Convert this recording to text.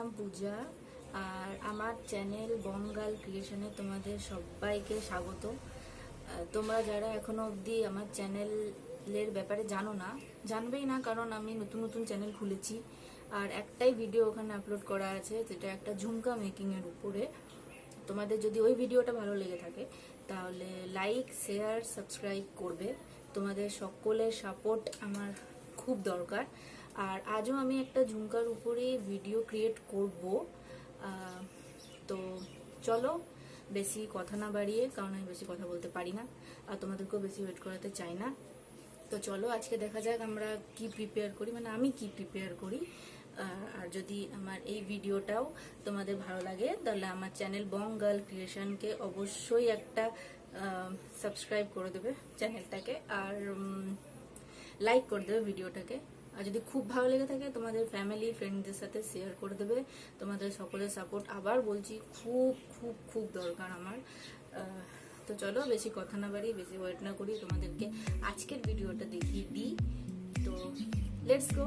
নাম পূজা আর আমার চ্যানেল বঙ্গাল ক্রিয়েশনে তোমাদের সবাইকে স্বাগত। তোমরা যারা এখনো অবধি আমার চ্যানেলের ব্যাপারে জানো না, জানবেই না, কারণ আমি নতুন নতুন চ্যানেল খুলেছি আর একটাই ভিডিও ওখানে আপলোড করা আছে, যেটা একটা ঝুমকা মেকিংয়ের উপরে। তোমাদের যদি ওই ভিডিওটা ভালো লেগে থাকে তাহলে লাইক, শেয়ার, সাবস্ক্রাইব করবে। তোমাদের সকলের সাপোর্ট আমার খুব দরকার। আর আজও আমি একটা ঝুমকার উপরে ভিডিও ক্রিয়েট করব। তো চলো, বেশি কথা না বাড়িয়ে, কারণ আমি বেশি কথা বলতে পারি না আর তোমাদেরকেও বেশি ওয়েট করাতে চাই না। তো চলো আজকে দেখা যাক আমরা কি প্রিপেয়ার করি, মানে আমি কি প্রিপেয়ার করি। আর যদি আমার এই ভিডিওটাও তোমাদের ভালো লাগে তাহলে আমার চ্যানেল বঙ্গাল ক্রিয়েশনকে অবশ্যই একটা সাবস্ক্রাইব করে দেবে চ্যানেলটাকে, আর লাইক করে দেবে ভিডিওটাকে। আর যদি খুব ভালো লেগে থাকে তোমাদের ফ্যামিলি ফ্রেন্ডদের সাথে শেয়ার করে দেবে। তোমাদের সকলের সাপোর্ট আবার বলছি খুব খুব খুব দরকার আমার। তো চলো বেশি কথা না বাড়ি, বেশি ওয়েট না করি, তোমাদেরকে আজকের ভিডিওটা দেখিয়ে দিই। তো লেটস গো।